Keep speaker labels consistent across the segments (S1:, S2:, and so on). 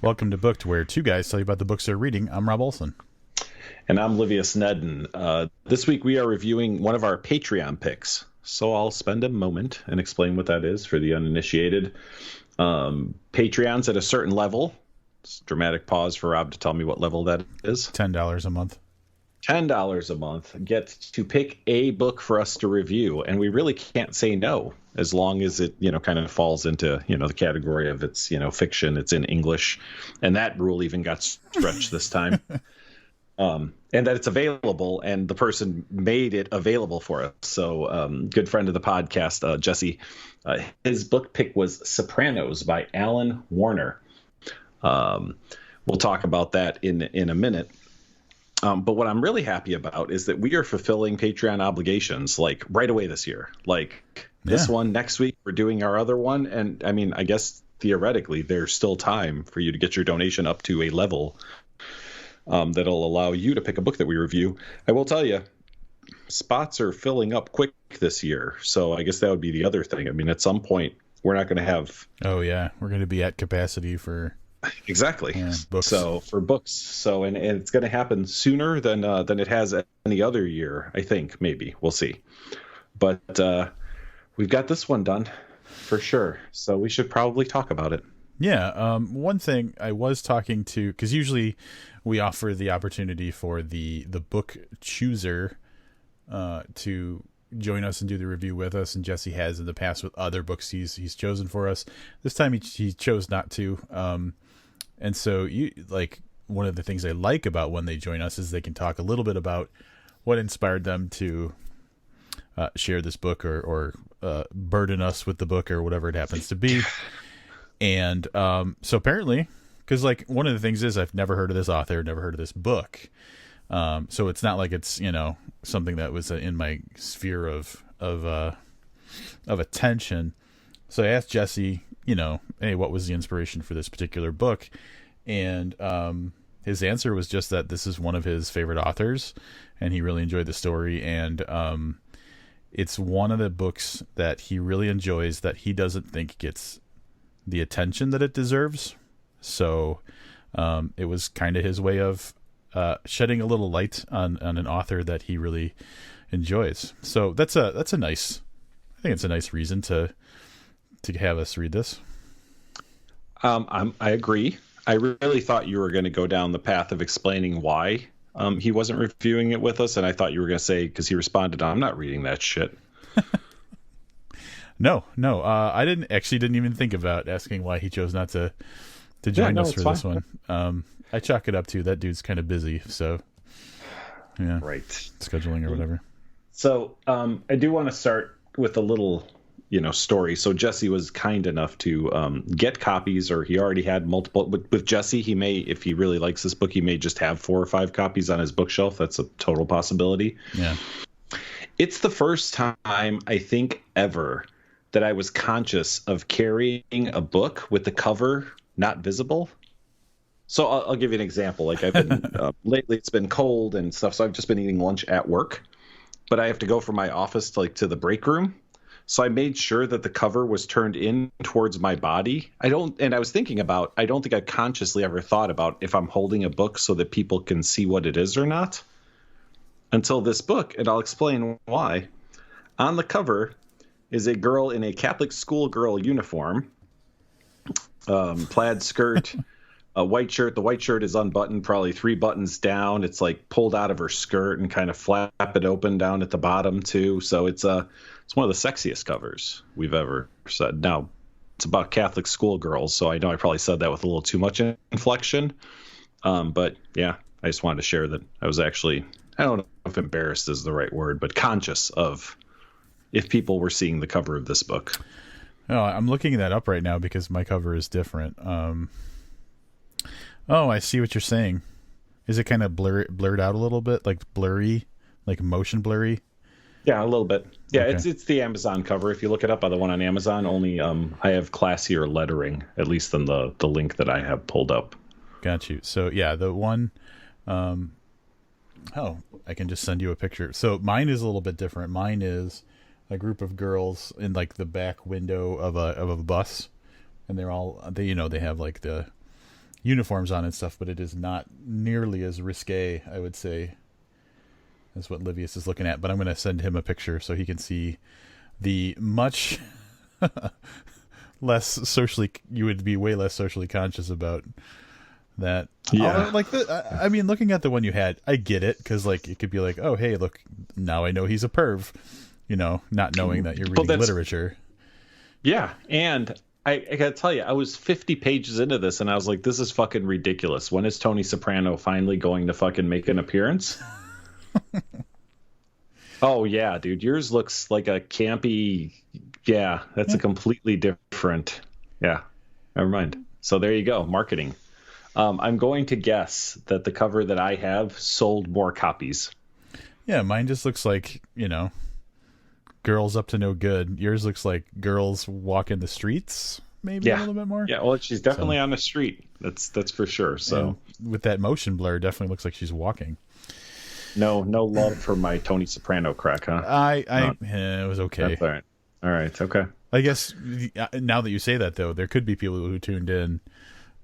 S1: Welcome to Booked, where two guys tell you about the books they're reading. I'm Rob Olson.
S2: And I'm Livius Nedden. This week we are reviewing one of our Patreon picks. So I'll spend a moment and explain what that is for the uninitiated. Patreon's at a certain level. It's a dramatic pause for Rob to tell me what level that is.
S1: $10 a month.
S2: $10 a month gets to pick a book for us to review, and we really can't say no as long as it, kind of falls into, the category of it's, fiction, it's in English, and that rule even got stretched this time. And that it's available, and the person made it available for us. So, good friend of the podcast, Jesse, his book pick was Sopranos by Alan Warner. We'll talk about that in a minute. But what I'm really happy about is that we are fulfilling Patreon obligations like right away this year. This one next week, we're doing our other one. And I mean, I guess theoretically, there's still time for you to get your donation up to a level that'll allow you to pick a book that we review. I will tell you, spots are filling up quick this year. So I guess that would be the other thing. I mean, at some point, we're not going to have.
S1: Oh, yeah. We're going to be at capacity for.
S2: Exactly.
S1: Yeah, books.
S2: So for books. So and it's going to happen sooner than it has any other year, I think. Maybe. We'll see. But we've got this one done for sure. So we should probably talk about it.
S1: Yeah. One thing I was talking to, because usually we offer the opportunity for the book chooser to join us and do the review with us, and Jesse has in the past with other books he's chosen for us. This time he chose not to. And so one of the things I like about when they join us is they can talk a little bit about what inspired them to share this book or burden us with the book or whatever it happens to be. And so apparently, because one of the things is I've never heard of this author, never heard of this book. So it's not like it's, something that was in my sphere of attention. So I asked Jesse, hey, what was the inspiration for this particular book? And his answer was just that this is one of his favorite authors, and he really enjoyed the story. And it's one of the books that he really enjoys that he doesn't think gets the attention that it deserves. So it was kind of his way of shedding a little light on an author that he really enjoys. So that's a nice, I think it's a nice reason to have us read this.
S2: I agree. I really thought you were going to go down the path of explaining why he wasn't reviewing it with us, and I thought you were going to say, because he responded, "I'm not reading that shit."
S1: No. I didn't even think about asking why he chose not to join us for this one. I chalk it up to that dude's kind of busy, so yeah,
S2: right,
S1: scheduling or whatever.
S2: So I do want to start with a little story. So Jesse was kind enough to get copies, or he already had multiple. With Jesse, he may, if he really likes this book, he may just have 4 or 5 copies on his bookshelf. That's a total possibility.
S1: Yeah.
S2: It's the first time, I think, ever that I was conscious of carrying a book with the cover not visible. So I'll give you an example. I've been lately, it's been cold and stuff, so I've just been eating lunch at work, but I have to go from my office to the break room. So I made sure that the cover was turned in towards my body. I don't think I consciously ever thought about if I'm holding a book so that people can see what it is or not until this book, and I'll explain why. On the cover is a girl in a Catholic schoolgirl uniform, plaid skirt, a white shirt. The white shirt is unbuttoned, probably 3 buttons down. It's pulled out of her skirt and kind of flap it open down at the bottom too. So it's one of the sexiest covers we've ever said. Now, it's about Catholic schoolgirls, so I know I probably said that with a little too much inflection. But yeah, I just wanted to share that I was actually, I don't know if embarrassed is the right word, but conscious of if people were seeing the cover of this book.
S1: Oh, I'm looking that up right now because my cover is different. Oh, I see what you're saying. Is it kind of blurred out a little bit, like blurry, like motion blurry?
S2: Yeah, a little bit. Yeah,
S1: Okay.
S2: it's the Amazon cover. If you look it up on the one on Amazon, only I have classier lettering, at least than the link that I have pulled up.
S1: Got you. So yeah, the one, I can just send you a picture. So mine is a little bit different. Mine is a group of girls in the back window of a bus, and they have uniforms on and stuff, but it is not nearly as risque, I would say, as what Livius is looking at. But I'm going to send him a picture so he can see the much less socially, you would be way less socially conscious about that.
S2: Yeah.
S1: I mean, looking at the one you had, I get it, because like it could be like, oh, hey, look, now I know he's a perv, not knowing that you're reading literature.
S2: Yeah, and I gotta tell you, I was 50 pages into this, and I was like, this is fucking ridiculous. When is Tony Soprano finally going to fucking make an appearance? Oh, yeah, dude. Yours looks like a campy... Yeah, that's a completely different... Yeah, never mind. So there you go, marketing. I'm going to guess that the cover that I have sold more copies.
S1: Yeah, mine just looks like, girls up to no good. Yours looks like girls walking the streets, maybe a little bit more.
S2: Yeah, well, she's definitely on the street. That's for sure. So
S1: with that motion blur, definitely looks like she's walking.
S2: No love for my Tony Soprano crack, huh?
S1: It was okay.
S2: That's all right. All right, okay.
S1: I guess now that you say that, though, there could be people who tuned in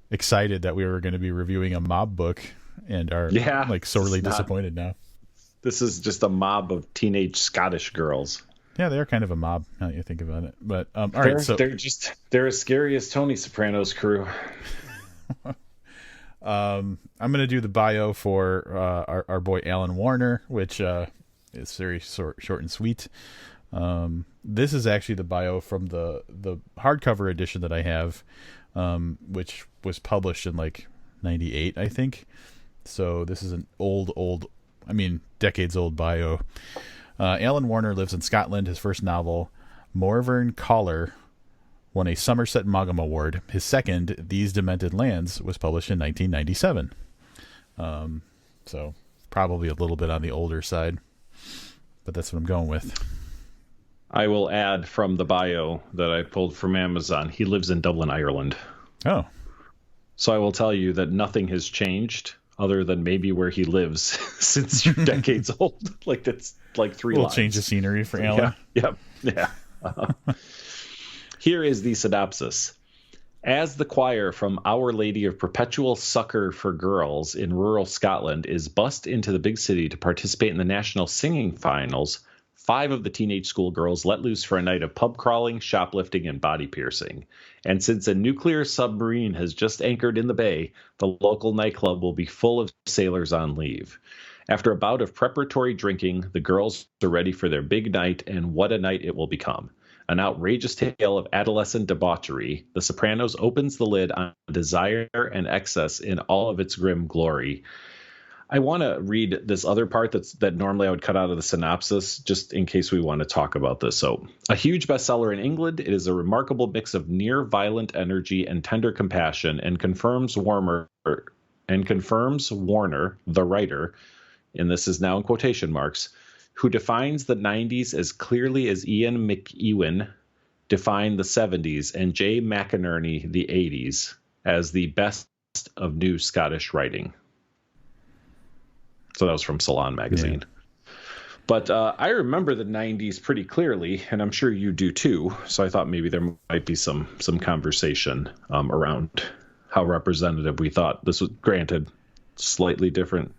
S1: excited that we were going to be reviewing a mob book and are sorely disappointed now.
S2: This is just a mob of teenage Scottish girls.
S1: Yeah, they're kind of a mob now that you think about it. But all right, so
S2: they're as scary as Tony Soprano's crew.
S1: I'm going to do the bio for our boy Alan Warner, which is very short and sweet. This is actually the bio from the hardcover edition that I have, which was published in like 98, I think. So this is an decades old bio. Alan Warner lives in Scotland. His first novel, Morvern Collar, won a Somerset Maugham Award. His second, These Demented Lands, was published in 1997. So probably a little bit on the older side, but that's what I'm going with.
S2: I will add from the bio that I pulled from Amazon, he lives in Dublin, Ireland.
S1: Oh.
S2: So I will tell you that nothing has changed other than maybe where he lives since you're decades old. Like that's like 3 lines.
S1: We'll change the scenery for Alan.
S2: Yeah. Here is the synopsis. As the choir from Our Lady of Perpetual Succor for Girls in rural Scotland is bussed into the big city to participate in the national singing finals, 5 of the teenage schoolgirls let loose for a night of pub crawling, shoplifting, and body piercing. And since a nuclear submarine has just anchored in the bay, the local nightclub will be full of sailors on leave. After a bout of preparatory drinking, the girls are ready for their big night, and what a night it will become. An outrageous tale of adolescent debauchery, The Sopranos opens the lid on desire and excess in all of its grim glory. I want to read this other part that normally I would cut out of the synopsis, just in case we want to talk about this. So, a huge bestseller in England, it is a remarkable mix of near-violent energy and tender compassion, and confirms Warner, the writer, and this is now in quotation marks, who defines the 90s as clearly as Ian McEwan defined the 70s and Jay McInerney the 80s as the best of new Scottish writing. So that was from Salon magazine. Yeah. But I remember the 90s pretty clearly, and I'm sure you do too. So I thought maybe there might be some conversation around how representative we thought this was. Granted, slightly different,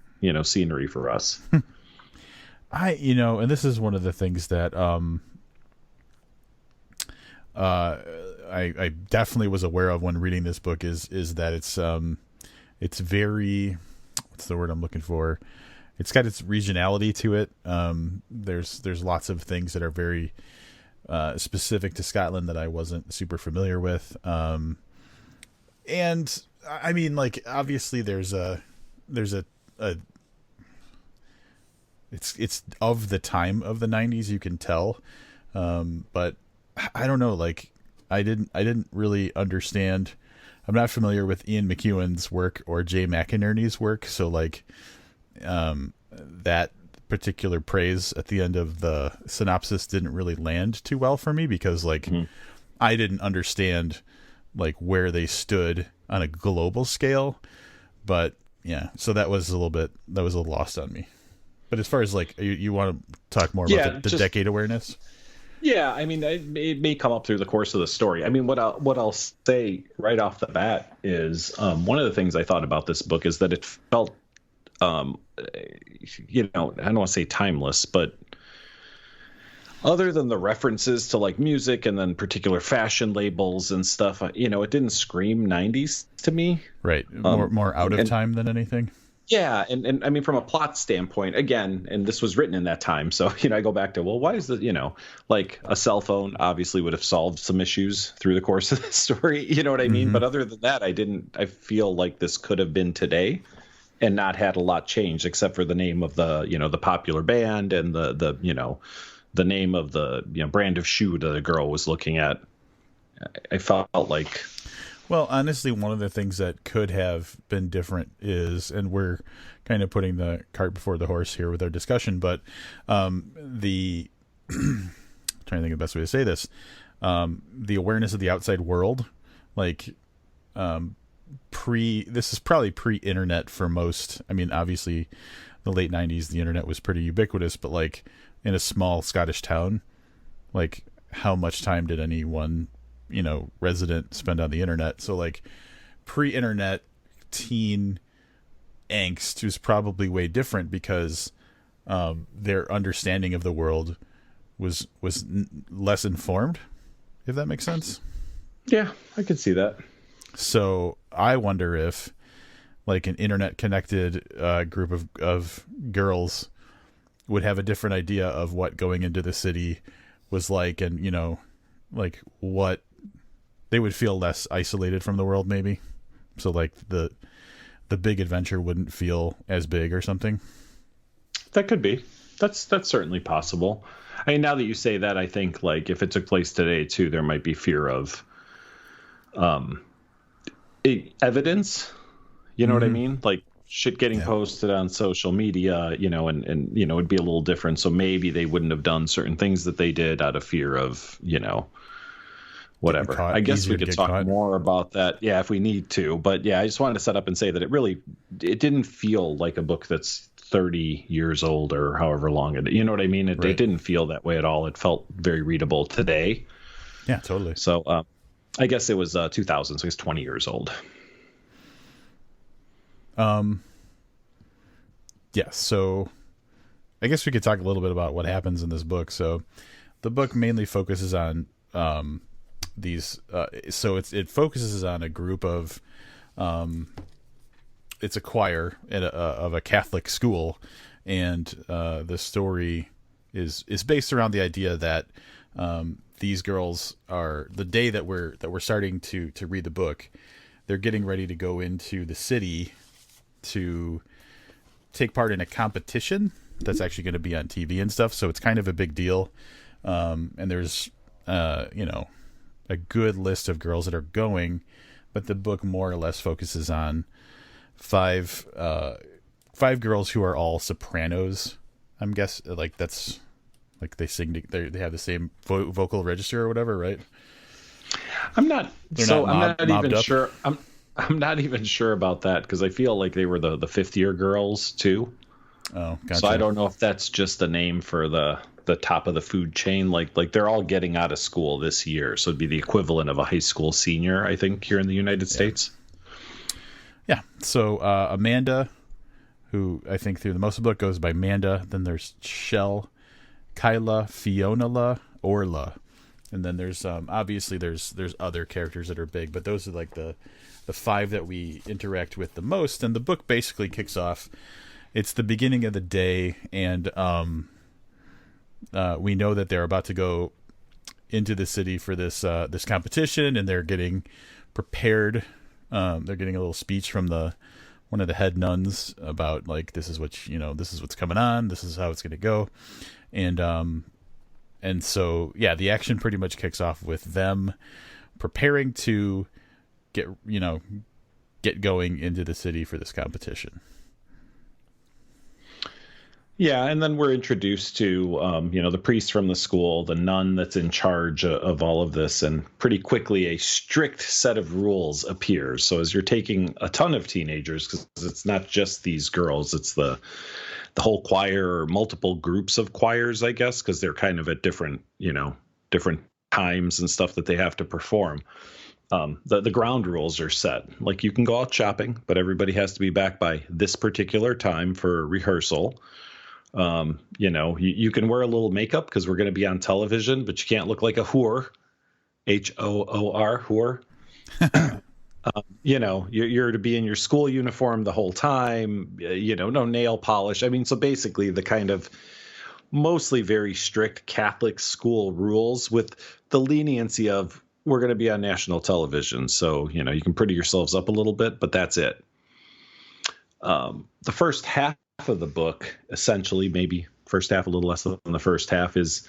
S2: scenery for us.
S1: And this is one of the things that I definitely was aware of when reading this book is that it's very, what's the word I'm looking for? It's got its regionality to it. There's lots of things that are very specific to Scotland that I wasn't super familiar with. And I mean, like, obviously there's a it's of the time of the 90s, you can tell. But I don't know, like I didn't really understand. I'm not familiar with Ian McEwan's work or Jay McInerney's work. So like, that particular praise at the end of the synopsis didn't really land too well for me because like, I didn't understand like where they stood on a global scale, but yeah, so that was a little lost on me. But as far as like, you want to talk more about the decade awareness?
S2: Yeah, I mean, it may come up through the course of the story. I mean, what I'll say right off the bat is one of the things I thought about this book is that it felt, um, I don't want to say timeless, but other than the references to like music and then particular fashion labels and stuff, it didn't scream 90s to me.
S1: Right. More out of time than anything.
S2: Yeah, and I mean, from a plot standpoint, again, and this was written in that time, so I go back to, well, why is the like a cell phone obviously would have solved some issues through the course of the story, you know what I mean?
S1: Mm-hmm.
S2: But other than that, I feel like this could have been today and not had a lot changed except for the name of the popular band and the name of the brand of shoe that the girl was looking at. I felt like.
S1: Well, honestly, one of the things that could have been different is, and we're kind of putting the cart before the horse here with our discussion, but the trying to think of the best way to say this, the awareness of the outside world, like this is probably pre-internet for most. I mean, obviously, the late 90s, the internet was pretty ubiquitous, but like in a small Scottish town, like how much time did any one resident spend on the internet? So like pre-internet teen angst was probably way different because their understanding of the world was less informed, if that makes sense.
S2: Yeah, I could see that.
S1: So I wonder if like an internet connected group of girls would have a different idea of what going into the city was like, and like what they would feel less isolated from the world, maybe. So like the big adventure wouldn't feel as big or something.
S2: That could be. That's certainly possible. I mean, now that you say that, I think like if it took place today too, there might be fear of evidence. You know what I mean? Like shit getting posted on social media, and it'd be a little different. So maybe they wouldn't have done certain things that they did out of fear of, whatever.
S1: Caught,
S2: I guess we could talk
S1: caught.
S2: more about that, yeah, if we need to. But yeah, I just wanted to set up and say that it didn't feel like a book that's 30 years old or however long it. You know what I mean? It didn't feel that way at all. It felt very readable today.
S1: Yeah, totally.
S2: So I guess it was 2000, so it's 20 years old.
S1: Yeah, so I guess we could talk a little bit about what happens in this book. So the book mainly focuses on these so it focuses on a group of it's a choir of a Catholic school, and the story is based around the idea that these girls are, the day that we're starting to read the book, they're getting ready to go into the city to take part in a competition that's actually going to be on TV and stuff. So it's kind of a big deal. And there's, a good list of girls that are going, but the book more or less focuses on five girls who are all sopranos. I'm guessing like that's like they sing, they have the same vocal register or whatever, right?
S2: I'm not even sure. I'm not even sure about that because I feel like they were the fifth year girls too.
S1: Oh, gotcha.
S2: So I don't know if that's just a name for the top of the food chain. Like they're all getting out of school this year, so it'd be the equivalent of a high school senior, I think, here in the United States.
S1: Yeah. So Amanda, who I think through the most of the book goes by Manda. Then there's Shell, Kyla, Fionala, Orla, and then there's obviously there's other characters that are big, but those are like the five that we interact with the most. And the book basically kicks off. It's the beginning of the day, and we know that they're about to go into the city for this competition, and they're getting prepared. They're getting a little speech from one of the head nuns about like this is what's coming on. This is how it's going to go, and so yeah, the action pretty much kicks off with them preparing to get going into the city for this competition.
S2: Yeah, and then we're introduced to, the priest from the school, the nun that's in charge of all of this, and pretty quickly a strict set of rules appears. So as you're taking a ton of teenagers, because it's not just these girls, it's the whole choir or multiple groups of choirs, I guess, because they're kind of at different, different times and stuff that they have to perform. The ground rules are set. Like, you can go out shopping, but everybody has to be back by this particular time for rehearsal. You can wear a little makeup because we're going to be on television, but you can't look like a whore, Hoor, whore. You're to be in your school uniform the whole time, no nail polish. I mean, so basically the kind of mostly very strict Catholic school rules with the leniency of, we're going to be on national television. So, you can pretty yourselves up a little bit, but that's it. The first half of the book, essentially, maybe first half a little less than the first half, is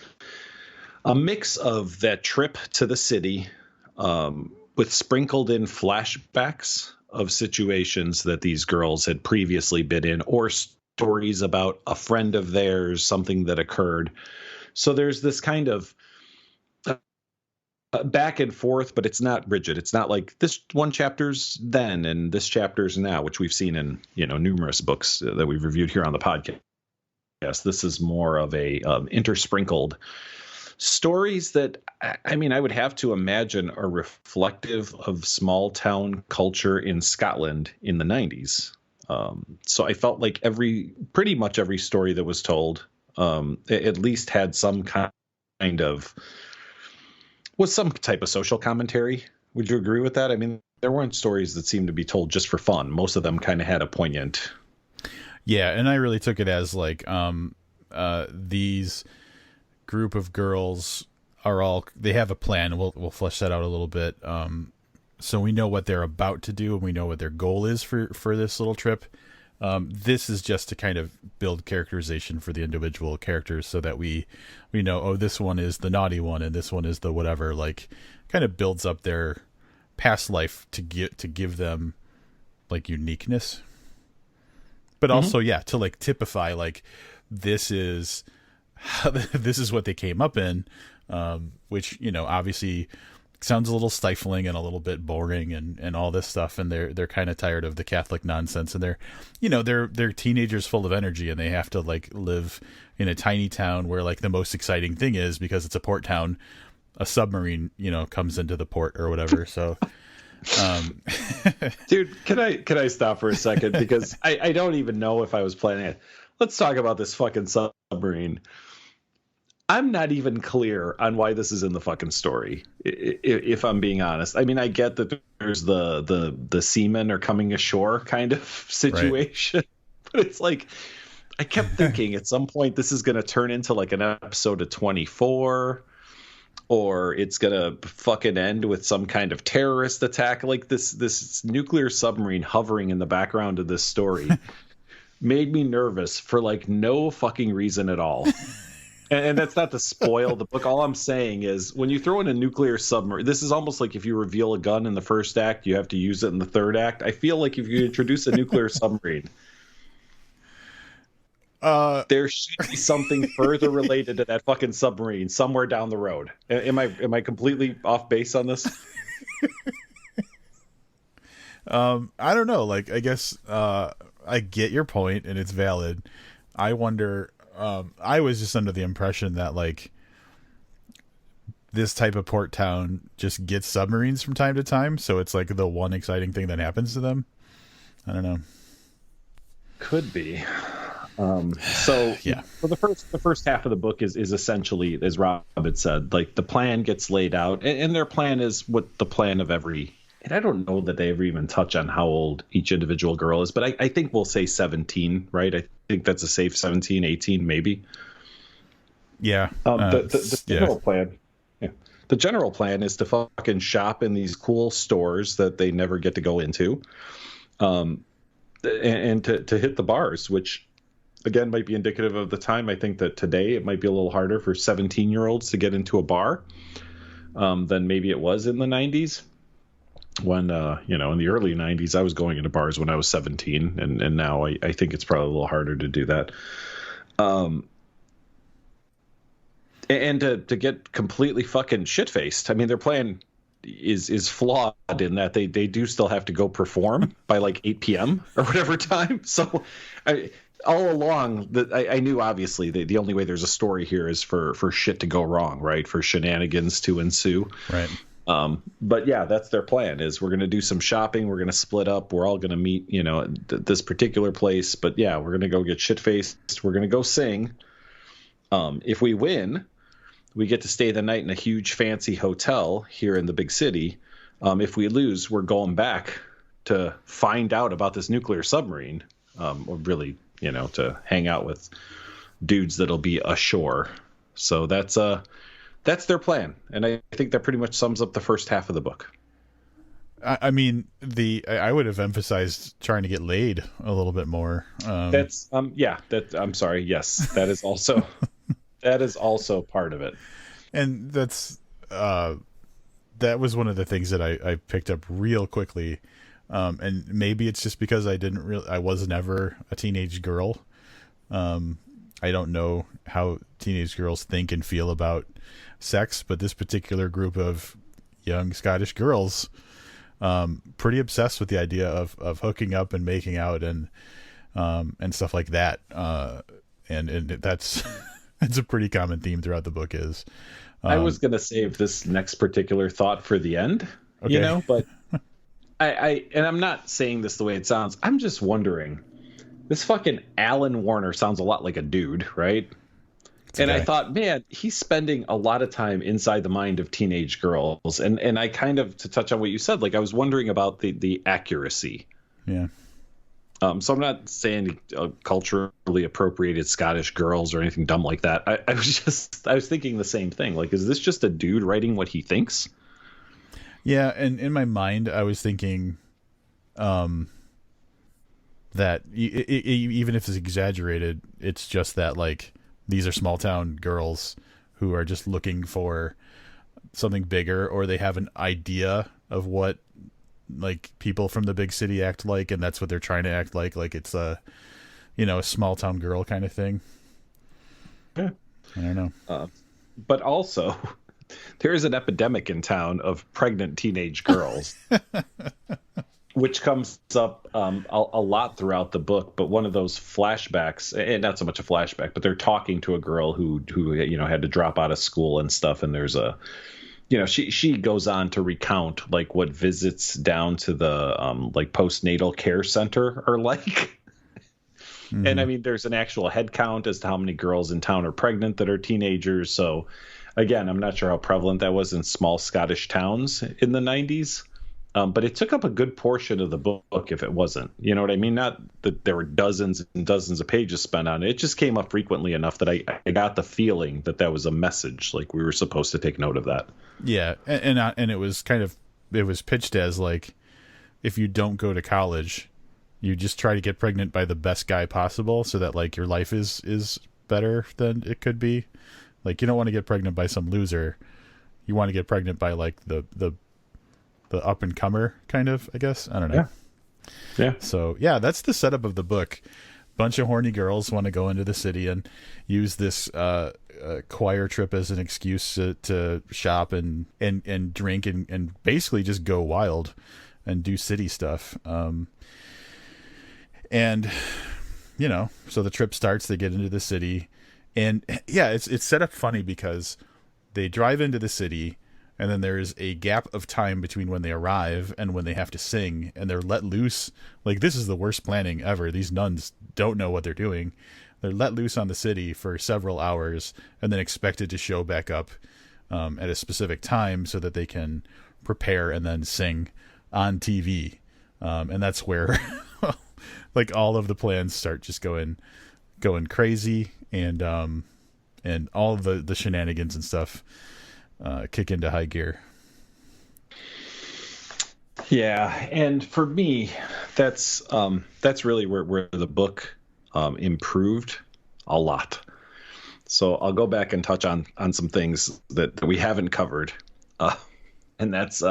S2: a mix of that trip to the city, with sprinkled in flashbacks of situations that these girls had previously been in, or stories about a friend of theirs, something that occurred. So there's this kind of back and forth, but it's not rigid. It's not like this one chapter's then and this chapter's now, which we've seen in numerous books that we've reviewed here on the podcast. Yes, this is more of a intersprinkled stories that, I mean, I would have to imagine are reflective of small town culture in Scotland in the 90s. So I felt like pretty much every story that was told at least had some kind of, was some type of social commentary. Would you agree with that? I mean, there weren't stories that seemed to be told just for fun. Most of them kind of had a poignant.
S1: Yeah, and I really took it as like these group of girls they have a plan. We'll flesh that out a little bit. So we know what they're about to do, and we know what their goal is for this little trip. This is just to kind of build characterization for the individual characters, so that we know, oh, this one is the naughty one and this one is the whatever. Like, kind of builds up their past life to give them like uniqueness, but also to like typify like this is what they came up in, which obviously sounds a little stifling and a little bit boring and all this stuff, and they're kind of tired of the Catholic nonsense, and they're teenagers full of energy, and they have to like live in a tiny town where like the most exciting thing is, because it's a port town, a submarine comes into the port or whatever. So
S2: dude, can I stop for a second, because I don't even know if I was planning it. Let's talk about this fucking submarine. I'm not even clear on why this is in the fucking story, if I'm being honest. I mean, I get that there's the seamen are coming ashore kind of situation, right. But it's like, I kept thinking at some point this is going to turn into like an episode of 24, or it's going to fucking end with some kind of terrorist attack. Like this nuclear submarine hovering in the background of this story made me nervous for like no fucking reason at all. And that's not to spoil the book. All I'm saying is, when you throw in a nuclear submarine, this is almost like if you reveal a gun in the first act, you have to use it in the third act. I feel like if you introduce a nuclear submarine, there should be something further related to that fucking submarine somewhere down the road. Am I completely off base on this?
S1: I don't know. Like, I guess I get your point, and it's valid. I wonder. I was just under the impression that like this type of port town just gets submarines from time to time, so it's like the one exciting thing that happens to them. I don't know.
S2: Could be. So yeah. So the first half of the book is essentially, as Rob had said, like the plan gets laid out, and their plan is what the plan of every. And I don't know that they ever even touch on how old each individual girl is, but I think we'll say 17, right? I think that's a safe 17, 18, maybe.
S1: Yeah.
S2: The general plan. Yeah. The general plan is to fucking shop in these cool stores that they never get to go into, and to hit the bars, which again might be indicative of the time. I think that today it might be a little harder for 17-year-olds to get into a bar than maybe it was in the 90s. When in the early 90s, I was going into bars when I was 17, and now I think it's probably a little harder to do that. And to get completely fucking shit-faced. I mean, their plan is flawed in that they do still have to go perform by like 8 p.m. or whatever time. So all along that I knew obviously the only way there's a story here is for shit to go wrong, right? For shenanigans to ensue.
S1: Right.
S2: But yeah, that's their plan is we're going to do some shopping. We're going to split up. We're all going to meet, at this particular place. But yeah, we're going to go get shit faced. We're going to go sing. If we win, we get to stay the night in a huge fancy hotel here in the big city. If we lose, we're going back to find out about this nuclear submarine, or really, to hang out with dudes that'll be ashore. So that's their plan, and I think that pretty much sums up the first half of the book.
S1: I mean, I would have emphasized trying to get laid a little bit more.
S2: I'm sorry. Yes, that is also that is also part of it.
S1: And that was one of the things that I picked up real quickly. And maybe it's just because I was never a teenage girl. I don't know how teenage girls think and feel about sex, but this particular group of young Scottish girls, pretty obsessed with the idea of hooking up and making out and stuff like that. And that's it's a pretty common theme throughout the book is.
S2: I was going to save this next particular thought for the end,
S1: okay.
S2: But and I'm not saying this the way it sounds. I'm just wondering, this fucking Alan Warner sounds a lot like a dude, right? And I thought, man, he's spending a lot of time inside the mind of teenage girls. And I kind of, to touch on what you said, like I was wondering about the accuracy.
S1: Yeah.
S2: So I'm not saying culturally appropriated Scottish girls or anything dumb like that. I was thinking the same thing. Like, is this just a dude writing what he thinks?
S1: Yeah. And in my mind, I was thinking, that even if it's exaggerated, it's just that like these are small town girls who are just looking for something bigger, or they have an idea of what like people from the big city act like, and that's what they're trying to act like it's a a small town girl kind of thing.
S2: Yeah,
S1: I don't know.
S2: But also there is an epidemic in town of pregnant teenage girls. Which comes up a lot throughout the book, but one of those flashbacks, and not so much a flashback, but they're talking to a girl who had to drop out of school and stuff, and there's a, she goes on to recount like what visits down to the like postnatal care center are like. Mm-hmm. And I mean, there's an actual head count as to how many girls in town are pregnant that are teenagers. So again, I'm not sure how prevalent that was in small Scottish towns in the 90s. But it took up a good portion of the book if it wasn't. You know what I mean? Not that there were dozens and dozens of pages spent on it. It just came up frequently enough that I got the feeling that was a message, like we were supposed to take note of that.
S1: Yeah, and it was it was pitched as like, if you don't go to college, you just try to get pregnant by the best guy possible so that like your life is better than it could be. Like, you don't want to get pregnant by some loser. You want to get pregnant by like the up and comer kind of, I guess. I don't know.
S2: Yeah.
S1: So yeah, that's the setup of the book. Bunch of horny girls want to go into the city and use this choir trip as an excuse to shop and drink and basically just go wild and do city stuff. And so the trip starts, they get into the city, and yeah, it's set up funny because they drive into the city, and then there's a gap of time between when they arrive and when they have to sing, and they're let loose. Like, this is the worst planning ever. These nuns don't know what they're doing. They're let loose on the city for several hours and then expected to show back up at a specific time so that they can prepare and then sing on TV. And that's where like all of the plans start just going crazy, and all of the shenanigans and stuff kick into high gear.
S2: Yeah, and for me, that's really where the book improved a lot. So I'll go back and touch on some things that we haven't covered, and that's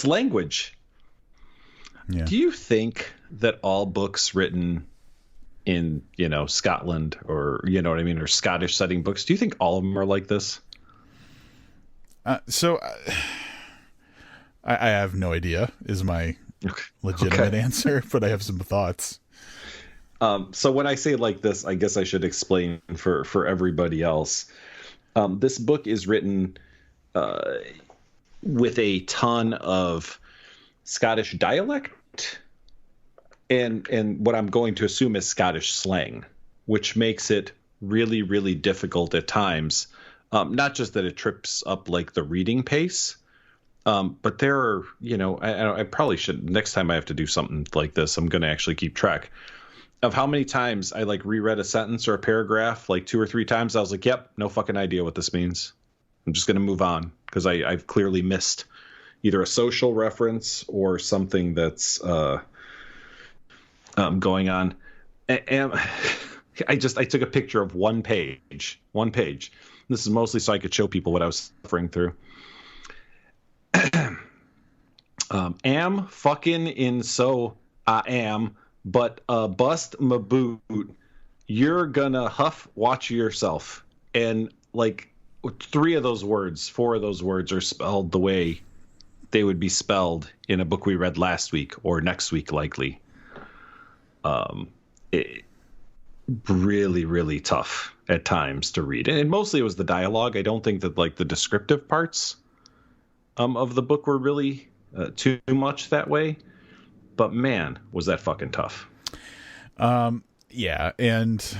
S2: language.
S1: Yeah.
S2: Do you think that all books written in Scotland, or or Scottish setting books, do you think all of them are like this?
S1: So I have no idea is my legitimate answer, but I have some thoughts.
S2: So when I say like this, I guess I should explain for everybody else. This book is written uh, with a ton of Scottish dialect and what I'm going to assume is Scottish slang, which makes it really, really difficult at times. Not just that it trips up like the reading pace, but there are, I probably should, next time I have to do something like this, I'm going to actually keep track of how many times I like reread a sentence or a paragraph like 2 or 3 times. I was like, yep, no fucking idea what this means. I'm just going to move on because I've clearly missed either a social reference or something that's going on. And I took a picture of one page. This is mostly so I could show people what I was suffering through. Am fucking in so I am, but bust my boot. You're gonna huff watch yourself. And like 4 of those words are spelled the way they would be spelled in a book we read last week or next week, likely. It, really, really tough at times to read. And mostly it was the dialogue. I don't think that like the descriptive parts of the book were really too much that way. But man, was that fucking tough.
S1: Yeah, and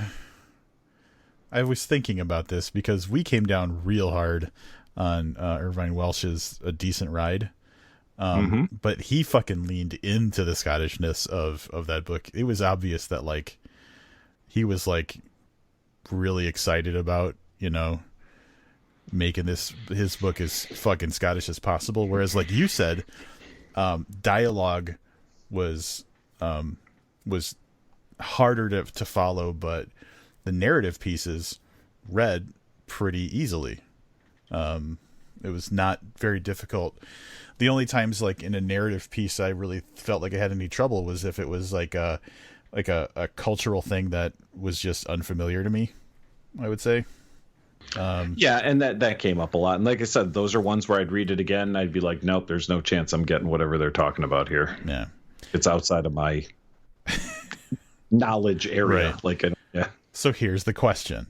S1: I was thinking about this because we came down real hard on Irvine Welsh's A Decent Ride. But he fucking leaned into the Scottishness of that book. It was obvious that like he was like really excited about, making his book as fucking Scottish as possible. Whereas like you said, dialogue was harder to follow, but the narrative pieces read pretty easily. It was not very difficult. The only times like in a narrative piece I really felt like I had any trouble was if it was like a cultural thing that was just unfamiliar to me, I would say.
S2: Yeah, and that came up a lot. And like I said, those are ones where I'd read it again and I'd be like, nope, there's no chance I'm getting whatever they're talking about here.
S1: Yeah.
S2: It's outside of my knowledge area.
S1: Right.
S2: Like, yeah.
S1: So here's the question.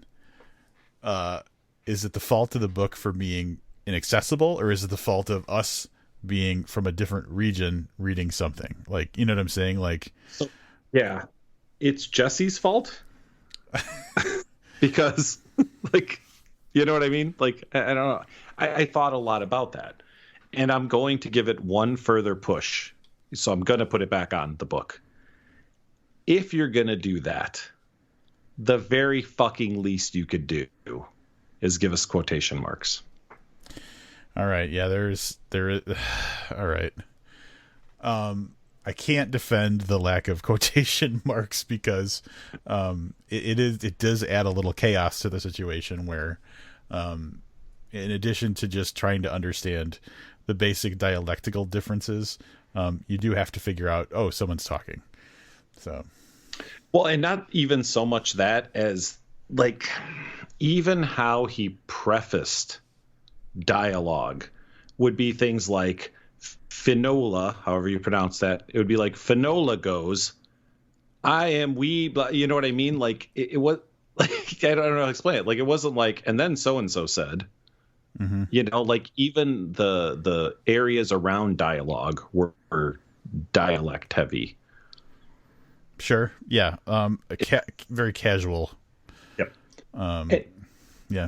S1: Is it the fault of the book for being inaccessible, or is it the fault of us being from a different region reading something? Like, you know what I'm saying? Like,
S2: yeah, it's Jesse's fault because like, you know what I mean? Like, I don't know. I thought a lot about that, and I'm going to give it one further push. So I'm going to put it back on the book. If you're going to do that, the very fucking least you could do is give us quotation marks.
S1: All right. Yeah, there is. All right. I can't defend the lack of quotation marks because it does add a little chaos to the situation where, in addition to just trying to understand the basic dialectical differences, you do have to figure out, oh, someone's talking. So,
S2: well, and not even so much that as like even how he prefaced dialogue would be things like Finola, however you pronounce that. It would be like Finola goes, I am we, you know what I mean? Like it was like, I don't know how to explain it. Like it wasn't like, and then so-and-so said, like even the areas around dialogue were dialect heavy.
S1: Sure. Yeah. Very casual.
S2: Yep.
S1: Yeah.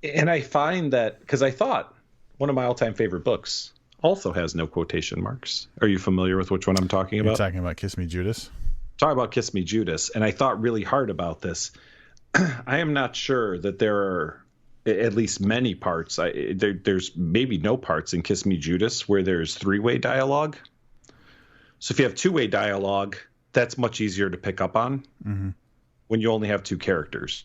S2: And I find that because I thought one of my all-time favorite books also has no quotation marks. Are you familiar with which one I'm talking about?
S1: You're talking about Kiss Me Judas?
S2: Talking about Kiss Me Judas. And I thought really hard about this. I am not sure that there are at least many parts. There's maybe no parts in Kiss Me Judas where there's three-way dialogue. So if you have two-way dialogue, that's much easier to pick up on when you only have two characters.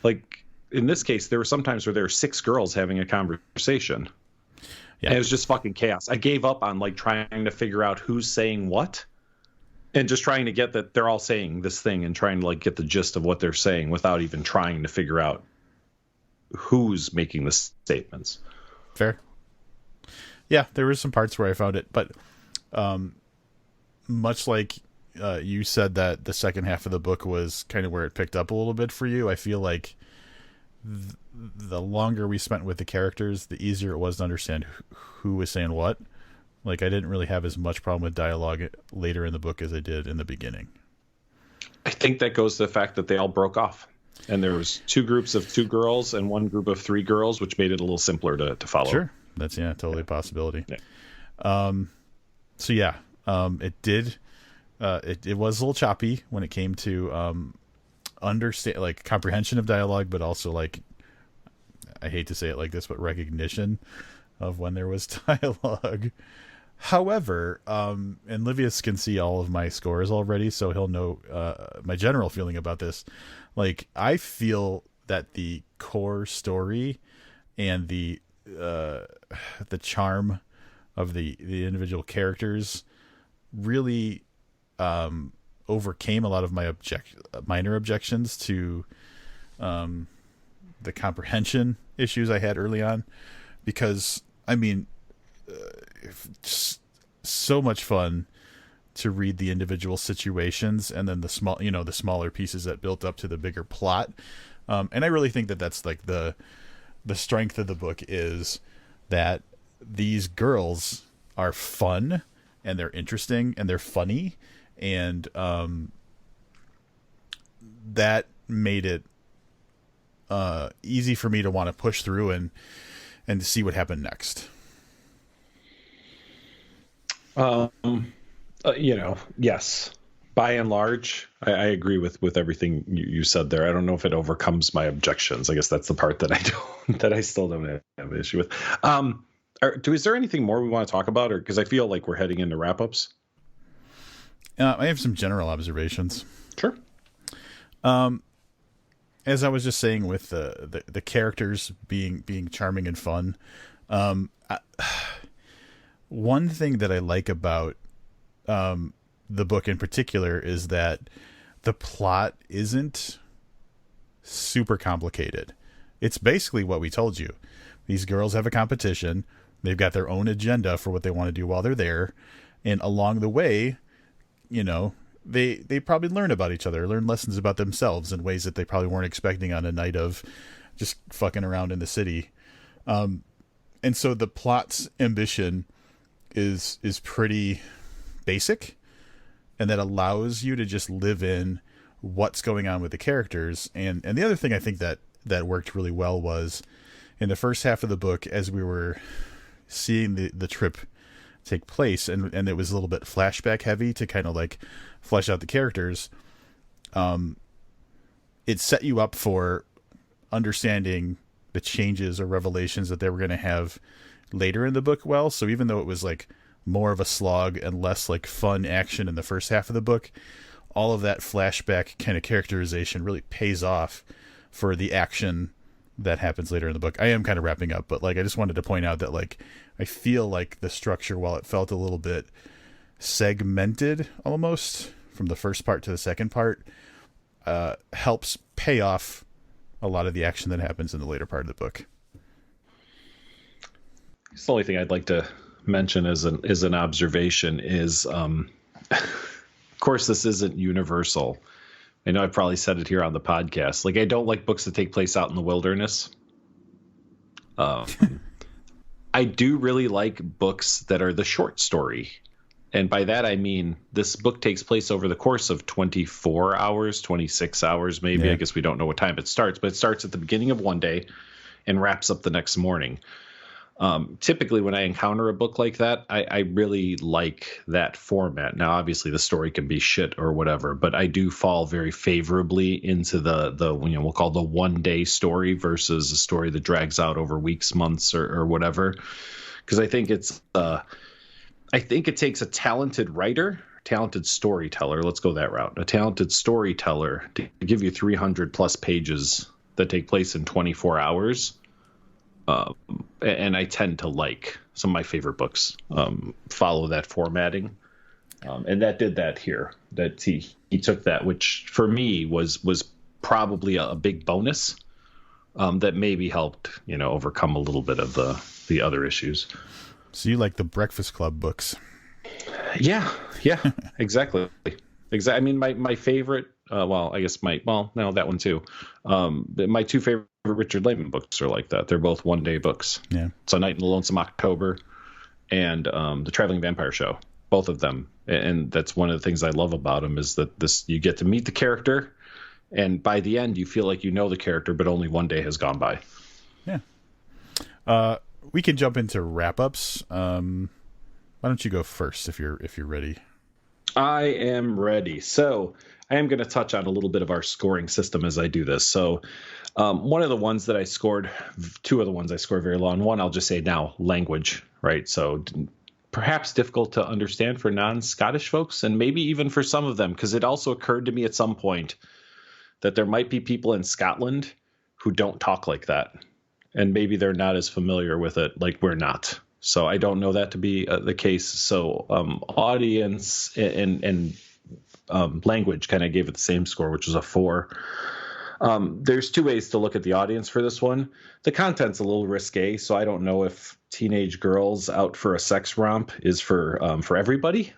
S2: Like in this case, there were some times where there were 6 girls having a conversation. Yeah. And it was just fucking chaos. I gave up on like trying to figure out who's saying what and just trying to get that they're all saying this thing and trying to like get the gist of what they're saying without even trying to figure out who's making the statements.
S1: Fair. Yeah, there were some parts where I found it, but much like you said that the second half of the book was kind of where it picked up a little bit for you. I feel like the longer we spent with the characters, the easier it was to understand who was saying what. Like, I didn't really have as much problem with dialogue later in the book as I did in the beginning.
S2: I think that goes to the fact that they all broke off. And there was 2 groups of 2 girls and 1 group of 3 girls, which made it a little simpler to follow.
S1: Sure. That's, totally a possibility.
S2: Yeah.
S1: It did. It was a little choppy when it came to understand, like, comprehension of dialogue, but also, like, I hate to say it like this, but recognition of when there was dialogue. However, and Livius can see all of my scores already, so he'll know my general feeling about this. Like, I feel that the core story and the charm of the individual characters really overcame a lot of my minor objections to the comprehension issues I had early on, because I mean, just so much fun to read the individual situations and then the smaller pieces that built up to the bigger plot. And I really think that that's like the strength of the book, is that these girls are fun and they're interesting and they're funny, and that made it easy for me to want to push through and to see what happened next.
S2: Yes, by and large, I agree with everything you said there. I don't know if it overcomes my objections. I guess that's the part that I still don't have an issue with. Is there anything more we want to talk about, or because I feel like we're heading into wrap-ups?
S1: I have some general observations.
S2: Sure.
S1: As I was just saying, with the characters being charming and fun, one thing that I like about the book in particular is that the plot isn't super complicated. It's basically what we told you. These girls have a competition. They've got their own agenda for what they want to do while they're there. And along the way, they probably learn about each other, learn lessons about themselves in ways that they probably weren't expecting on a night of just fucking around in the city. And so the plot's ambition is pretty basic, and that allows you to just live in what's going on with the characters. And the other thing I think that worked really well was in the first half of the book, as we were seeing the trip take place, and it was a little bit flashback heavy to kind of like flesh out the characters. It set you up for understanding the changes or revelations that they were going to have later in the book. Well, so even though it was like more of a slog and less like fun action in the first half of the book, all of that flashback kind of characterization really pays off for the action that happens later in the book. I am kind of wrapping up, but like, I just wanted to point out that like, I feel like the structure, while it felt a little bit segmented almost from the first part to the second part, helps pay off a lot of the action that happens in the later part of the book.
S2: It's the only thing I'd like to mention as an observation is, of course, this isn't universal. I know I've probably said it here on the podcast. Like, I don't like books that take place out in the wilderness. I do really like books that are the short story. And by that, I mean, this book takes place over the course of 24 hours, 26 hours, maybe. Yeah. I guess we don't know what time it starts, but it starts at the beginning of one day and wraps up the next morning. Typically, when I encounter a book like that, I really like that format. Now, obviously, the story can be shit or whatever, but I do fall very favorably into the we'll call the one-day story versus a story that drags out over weeks, months, or whatever. Because I think it takes a talented writer, talented storyteller. Let's go that route. A talented storyteller to give you 300 plus pages that take place in 24 hours. And I tend to like some of my favorite books follow that formatting, and that did that here. That he took that, which for me was probably a big bonus that maybe helped overcome a little bit of the other issues.
S1: So you like the Breakfast Club books?
S2: Yeah, exactly. Exactly. I mean, my favorite, well, I guess no, that one too. My two favorite Richard Layman books are like that. They're both one-day books.
S1: Yeah.
S2: So Night in the Lonesome October and The Traveling Vampire Show, both of them. And that's one of the things I love about them is that you get to meet the character, and by the end you feel like you know the character, but only one day has gone by.
S1: Yeah. We can jump into wrap-ups. Why don't you go first if you're ready?
S2: I am ready. So I am going to touch on a little bit of our scoring system as I do this. So one of the ones that I scored, two of the ones I scored very low on. One, I'll just say now, language, right? So perhaps difficult to understand for non-Scottish folks, and maybe even for some of them, because it also occurred to me at some point that there might be people in Scotland who don't talk like that, and maybe they're not as familiar with it like we're not. So I don't know that to be the case. So audience and language kind of gave it the same score, which was a 4. There's two ways to look at the audience for this one. The content's a little risque, so I don't know if teenage girls out for a sex romp is for everybody.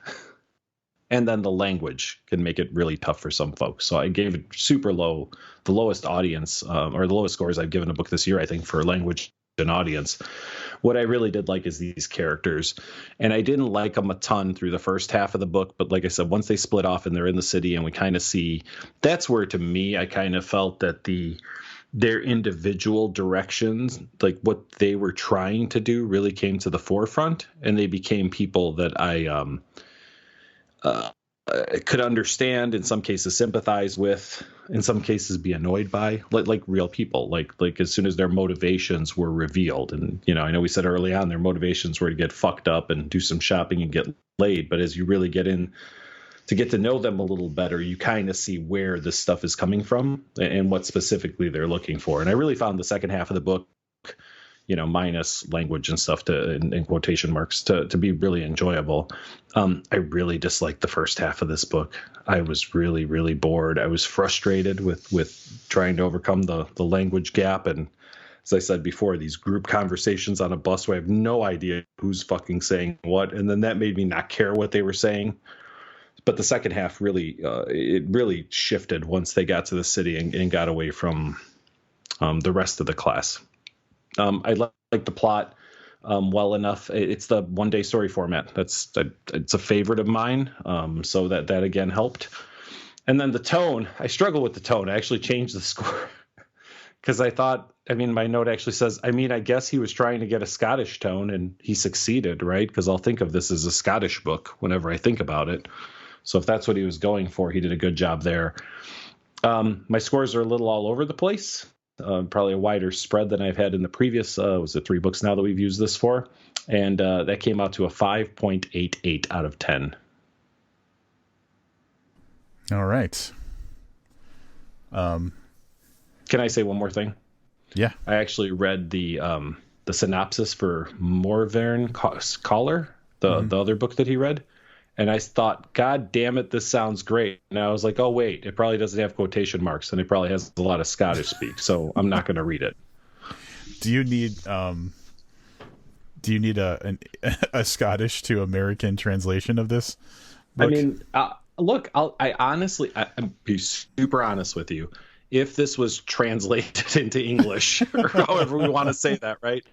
S2: And then the language can make it really tough for some folks. So I gave it super low, the lowest audience or the lowest scores I've given a book this year, I think, for language and audience. What I really did like is these characters, and I didn't like them a ton through the first half of the book, but like I said, once they split off and they're in the city and we kind of see, that's where to me I kind of felt that their individual directions, like what they were trying to do, really came to the forefront, and they became people that I could understand, in some cases sympathize with, in some cases be annoyed by, like real people, like as soon as their motivations were revealed. And I know we said early on their motivations were to get fucked up and do some shopping and get laid, but as you really get in to get to know them a little better, you kind of see where this stuff is coming from and what specifically they're looking for. And I really found the second half of the book, minus language and stuff in quotation marks, to be really enjoyable. I really disliked the first half of this book. I was really, really bored. I was frustrated with trying to overcome the language gap. And as I said before, these group conversations on a bus where I have no idea who's fucking saying what. And then that made me not care what they were saying. But the second half really shifted once they got to the city and got away from the rest of the class. I like the plot well enough. It's the one-day story format. It's a favorite of mine. So that again helped. And then the tone, I struggle with the tone. I actually changed the score because I thought, my note actually says, I guess he was trying to get a Scottish tone and he succeeded, right? Because I'll think of this as a Scottish book whenever I think about it. So if that's what he was going for, he did a good job there. My scores are a little all over the place. Probably a wider spread than I've had in the previous, was it 3 books now that we've used this for? And that came out to a 5.88 out of 10.
S1: All right.
S2: Can I say one more thing?
S1: Yeah.
S2: I actually read the synopsis for Morvern Caller, the other book that he read. And I thought, God damn it, this sounds great. And I was like, oh, wait, it probably doesn't have quotation marks, and it probably has a lot of Scottish speak, so I'm not going to read it.
S1: Do you need a Scottish to American translation of this book?
S2: Look, I'll be super honest with you. If this was translated into English, or however we want to say that, right?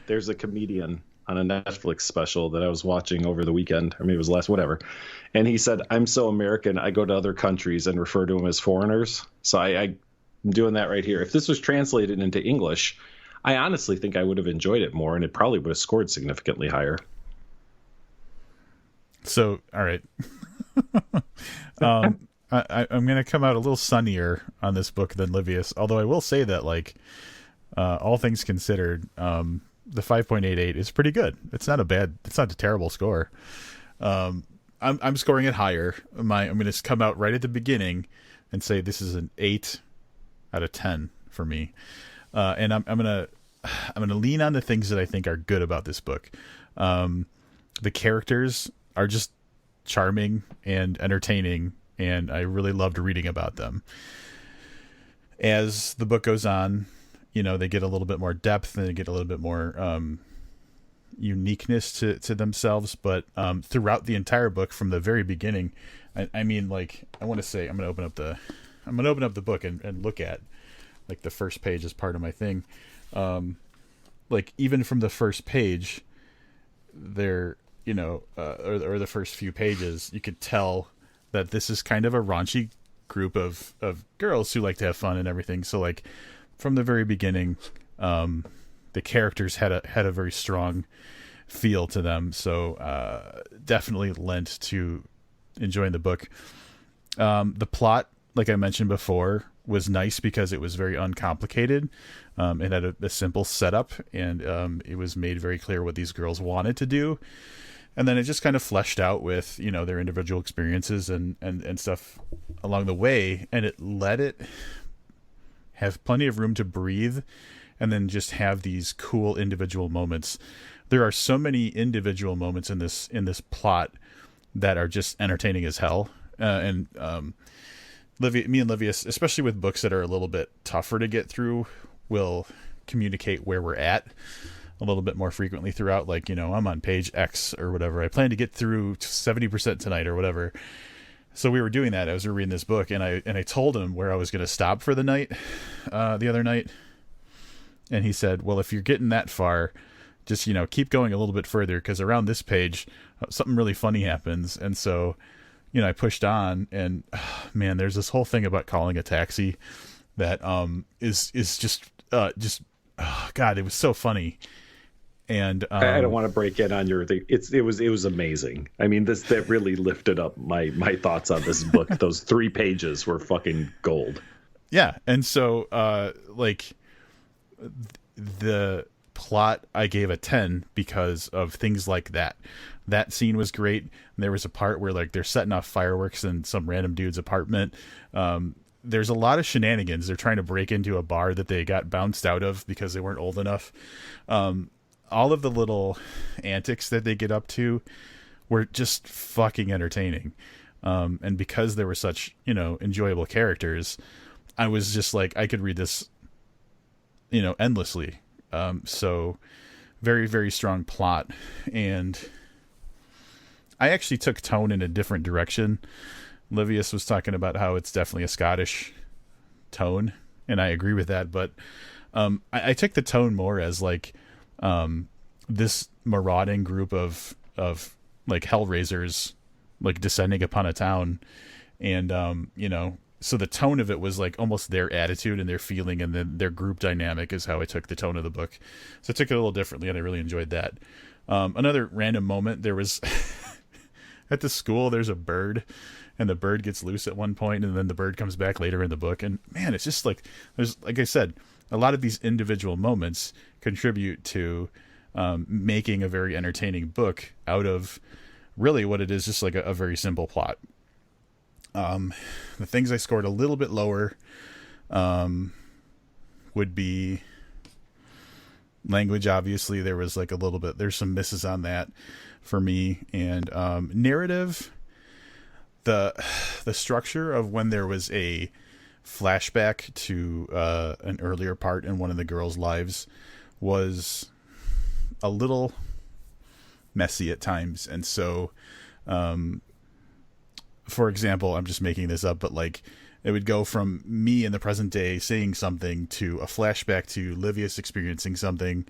S2: There's a comedian on a Netflix special that I was watching over the weekend, or maybe it was last, whatever. And he said, I'm so American, I go to other countries and refer to them as foreigners. So I'm doing that right here. If this was translated into English, I honestly think I would have enjoyed it more, and it probably would have scored significantly higher.
S1: So, all right. I'm going to come out a little sunnier on this book than Livius, although I will say that, all things considered, the 5.88 is pretty good. It's not a terrible score. I'm scoring it higher. I'm going to come out right at the beginning and say this is an 8 out of 10 for me. And I'm going to lean on the things that I think are good about this book. The characters are just charming and entertaining, and I really loved reading about them. As the book goes on, they get a little bit more depth and they get a little bit more uniqueness to themselves, but throughout the entire book from the very beginning, I mean, like, I want to say, I'm gonna open up the book and look at like the first page as part of my thing. Like, even from the first page there, or the first few pages, you could tell that this is kind of a raunchy group of girls who like to have fun and everything. So like from the very beginning, the characters had a very strong feel to them. So definitely lent to enjoying the book. The plot, like I mentioned before, was nice because it was very uncomplicated. It had a simple setup, and it was made very clear what these girls wanted to do. And then it just kind of fleshed out with, their individual experiences and stuff along the way. And it let it have plenty of room to breathe and then just have these cool individual moments. There are so many individual moments in this plot that are just entertaining as hell. Me and Livia, especially with books that are a little bit tougher to get through, will communicate where we're at a little bit more frequently throughout. Like, I'm on page X or whatever. I plan to get through 70% tonight or whatever. So we were doing that as we were reading this book, and I told him where I was going to stop for the night, the other night. And he said, well, if you're getting that far, just, keep going a little bit further, because around this page, something really funny happens. And so, I pushed on, and man, there's this whole thing about calling a taxi that is just God, it was so funny. And
S2: I don't want to break in on your thing. It was amazing. I mean, that really lifted up my thoughts on this book. Those 3 pages were fucking gold.
S1: Yeah, and so like the plot, I gave a 10 because of things like that. That scene was great. There was a part where like they're setting off fireworks in some random dude's apartment. There's a lot of shenanigans. They're trying to break into a bar that they got bounced out of because they weren't old enough. All of the little antics that they get up to were just fucking entertaining. And because there were such, enjoyable characters, I was just like, I could read this, endlessly. So very, very strong plot. And I actually took tone in a different direction. Livius was talking about how it's definitely a Scottish tone, and I agree with that. But I took the tone more as like this marauding group of like hellraisers, like descending upon a town, and so the tone of it was like almost their attitude and their feeling, and then their group dynamic is how I took the tone of the book. So I took it a little differently, and I really enjoyed that. Another random moment, there was at the school, there's a bird, and the bird gets loose at one point, and then the bird comes back later in the book. And man, it's just like, there's, like I said, a lot of these individual moments contribute to making a very entertaining book out of really what it is, just like a very simple plot. The things I scored a little bit lower would be language. Obviously, there was like there's some misses on that for me. And narrative, the structure of when there was a flashback to an earlier part in one of the girls' lives was a little messy at times. And so for example, I'm just making this up, but like it would go from me in the present day saying something to a flashback to Livius experiencing something,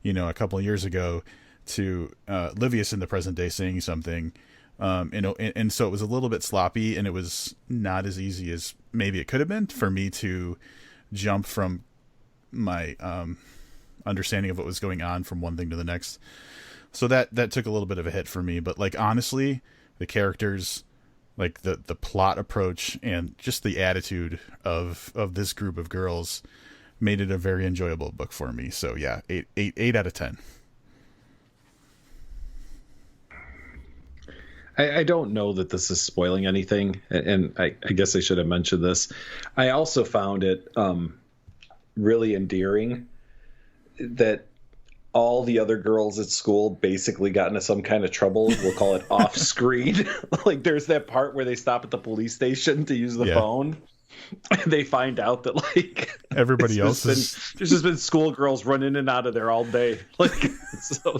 S1: a couple of years ago, to Livius in the present day saying something. And so it was a little bit sloppy, and it was not as easy as maybe it could have been for me to jump from my understanding of what was going on from one thing to the next. So that took a little bit of a hit for me. But like, honestly, the characters, like the plot approach, and just the attitude of this group of girls made it a very enjoyable book for me. So yeah, 8 out of 10.
S2: I don't know that this is spoiling anything, and I guess I should have mentioned this. I also found it really endearing that all the other girls at school basically got into some kind of trouble. We'll call it off screen. Like there's that part where they stop at the police station to use the phone. And they find out that like
S1: everybody else
S2: there's just been schoolgirls run in and out of there all day. Like so.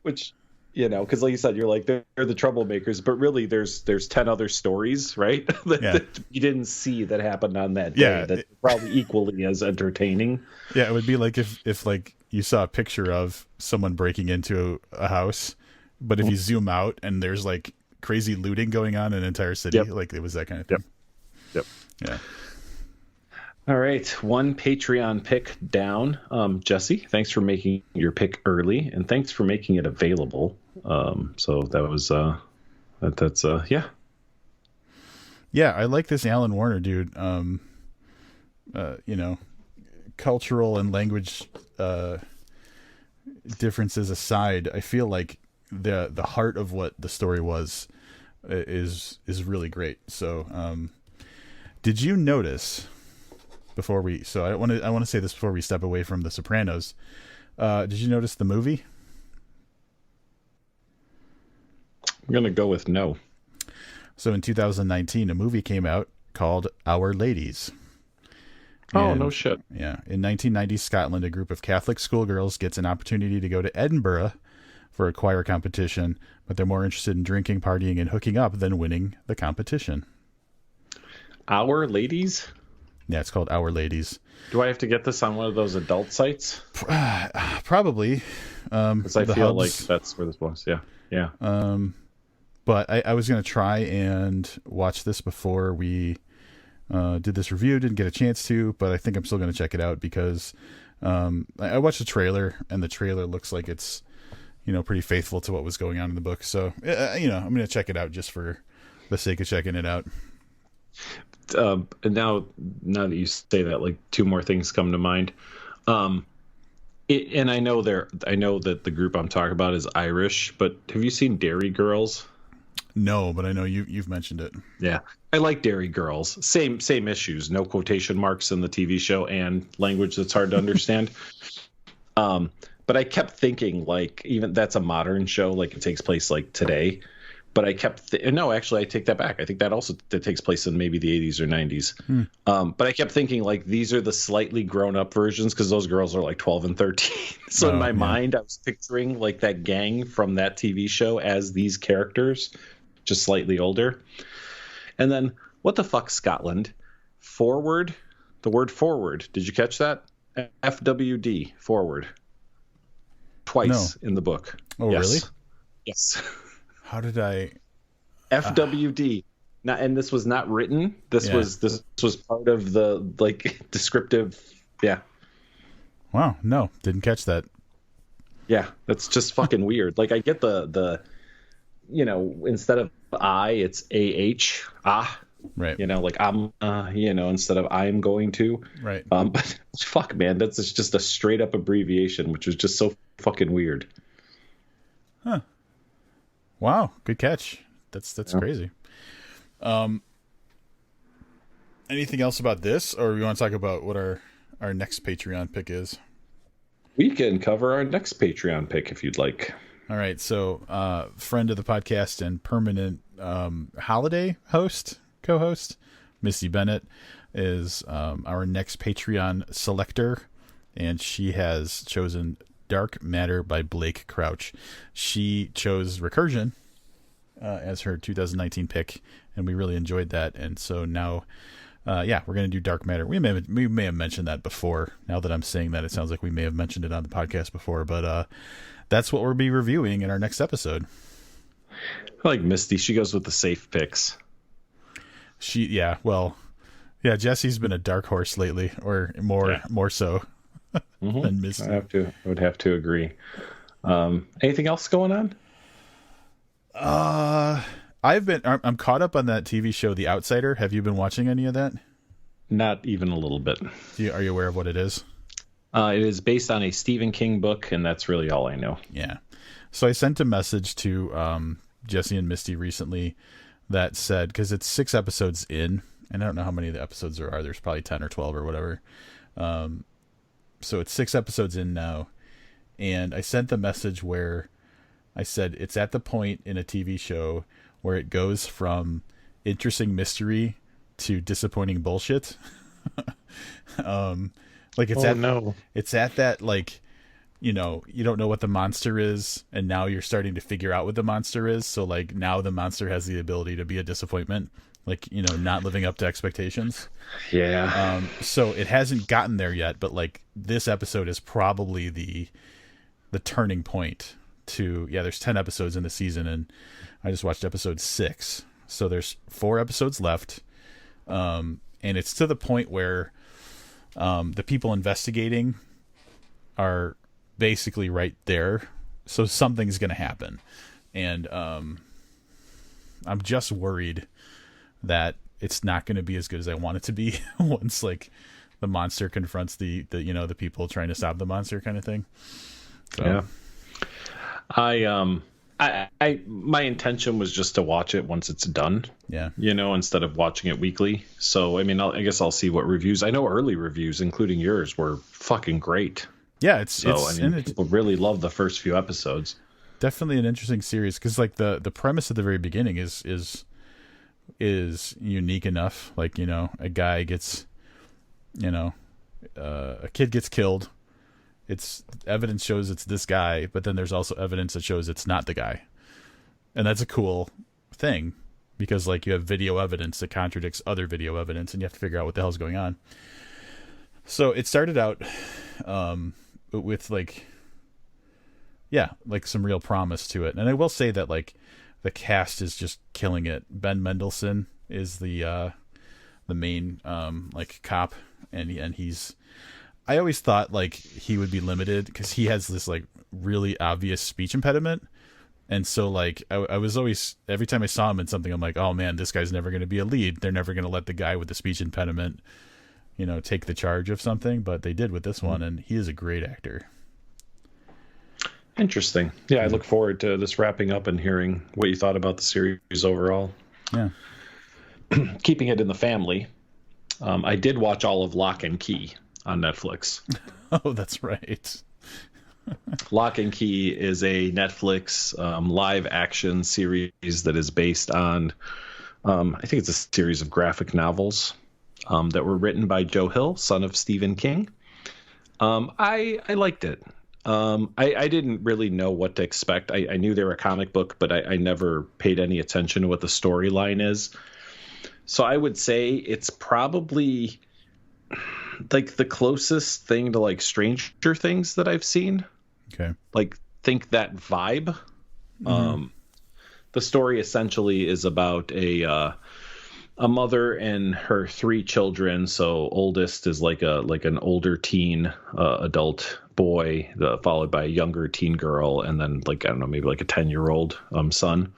S2: Which, because like you said, you're like they're the troublemakers, but really there's 10 other stories, right? that you didn't see that happened on that day that probably equally as entertaining.
S1: Yeah, it would be like if like you saw a picture of someone breaking into a house, but if you zoom out and there's like crazy looting going on in an entire city, like it was that kind of thing.
S2: Yep.
S1: Yeah.
S2: All right, one Patreon pick down. Jesse, thanks for making your pick early, and thanks for making it available. So that was that's yeah.
S1: Yeah, I like this Alan Warner dude. Cultural and language differences aside, I feel like the heart of what the story was is really great. So, did you notice before we? So I want to say this before we step away from The Sopranos. Did you notice the movie?
S2: I'm gonna go with no.
S1: So in 2019, a movie came out called Our Ladies.
S2: Oh, no shit.
S1: Yeah. In 1990 Scotland, a group of Catholic schoolgirls gets an opportunity to go to Edinburgh for a choir competition, but they're more interested in drinking, partying, and hooking up than winning the competition.
S2: Our Ladies?
S1: Yeah, it's called Our Ladies.
S2: Do I have to get this on one of those adult sites?
S1: Probably.
S2: Because I feel like that's where this belongs. Yeah. Yeah.
S1: But I was going to try and watch this before we did this review. Didn't get a chance to, but I think I'm still going to check it out because I watched the trailer, and the trailer looks like it's, pretty faithful to what was going on in the book. So, I'm going to check it out just for the sake of checking it out.
S2: And now that you say that, like two more things come to mind. And I know that the group I'm talking about is Irish, but have you seen Dairy Girls?
S1: No, but I know you've mentioned it.
S2: Yeah, I like Dairy Girls. Same issues. No quotation marks in the TV show and language that's hard to understand. But I kept thinking, like, even that's a modern show, like it takes place like today. But I kept no, actually, I take that back. I think that takes place in maybe the 80s or 90s. But I kept thinking, like, these are the slightly grown up versions because those girls are like 12 and 13. So in my mind, I was picturing like that gang from that TV show as these characters, just slightly older. And then what the fuck, Scotland? Forward, the word forward. Did you catch that? FWD, forward. Twice in the book.
S1: Oh, really?
S2: Yes.
S1: How did I?
S2: FWD. And this was not written. This was part of the like descriptive. Yeah.
S1: Wow. No, didn't catch that.
S2: Yeah, that's just fucking weird. Like I get the instead of I, it's AH.
S1: Right.
S2: Like I'm instead of I'm going to.
S1: Right.
S2: But fuck, man, that's just a straight up abbreviation, which was just so fucking weird.
S1: Huh. Wow, good catch. That's crazy. Anything else about this, or we want to talk about what our next Patreon pick is?
S2: We can cover our next Patreon pick if you'd like.
S1: All right, so friend of the podcast and permanent holiday co-host, Misty Bennett, is our next Patreon selector, and she has chosen Dark Matter by Blake Crouch. She chose Recursion as her 2019 pick, and we really enjoyed that. And so now, we're going to do Dark Matter. We may have mentioned that before. Now that I'm saying that, it sounds like we may have mentioned it on the podcast before, but that's what we'll be reviewing in our next episode.
S2: I like Misty. She goes with the safe picks.
S1: Jesse's been a dark horse lately, or more so. Than Misty.
S2: I would have to agree. Anything else going on?
S1: I'm caught up on that TV show, The Outsider. Have you been watching any of that?
S2: Not even a little bit.
S1: Are you aware of what it is?
S2: It is based on a Stephen King book, and that's really all I know.
S1: Yeah. So I sent a message to Jesse and Misty recently that said, because it's 6 episodes in, and I don't know how many of the episodes there are. There's probably 10 or 12 or whatever. So it's 6 episodes in now, and I sent the message where I said it's at the point in a TV show where it goes from interesting mystery to disappointing bullshit. It's at that like you don't know what the monster is, and now you're starting to figure out what the monster is. So like now the monster has the ability to be a disappointment, like, not living up to expectations.
S2: Yeah.
S1: So it hasn't gotten there yet, but like this episode is probably the turning point to, there's 10 episodes in the season, and I just watched episode 6. So there's 4 episodes left. And it's to the point where the people investigating are basically right there. So something's going to happen. And I'm just worried that it's not going to be as good as I want it to be once like the monster confronts the the people trying to stop the monster kind of thing. So.
S2: Yeah. I my intention was just to watch it once it's done.
S1: Yeah.
S2: Instead of watching it weekly. So, I mean, I guess I'll see what reviews. I know early reviews, including yours, were fucking great.
S1: Yeah,
S2: people really love the first few episodes.
S1: Definitely an interesting series because like the premise at the very beginning is unique enough. Like, a guy gets, a kid gets killed. It's evidence shows it's this guy, but then there's also evidence that shows it's not the guy. And that's a cool thing because like you have video evidence that contradicts other video evidence and you have to figure out what the hell's going on. So it started out with like some real promise to it. And I will say that like the cast is just killing it. Ben Mendelsohn is the main like cop, and he's, I always thought like he would be limited because he has this like really obvious speech impediment. And so like I was always, every time I saw him in something, I'm like, oh man, this guy's never going to be a lead. They're never going to let the guy with the speech impediment, take the charge of something. But they did with this one, and he is a great actor.
S2: Interesting. Yeah, I look forward to this wrapping up and hearing what you thought about the series overall.
S1: Yeah.
S2: Keeping it in the family, I did watch all of Lock and Key on Netflix.
S1: Oh, that's right.
S2: Lock and Key is a Netflix live action series that is based on, I think it's a series of graphic novels that were written by Joe Hill, son of Stephen King. I liked it. I didn't really know what to expect. I knew they were a comic book, but I never paid any attention to what the storyline is. So I would say it's probably like the closest thing to like Stranger Things that I've seen.
S1: Okay.
S2: Like think that vibe. Mm-hmm. The story essentially is about a mother and her 3 children. So oldest is like an older teen adult boy, followed by a younger teen girl, and then like I don't know, maybe like a 10-year-old son.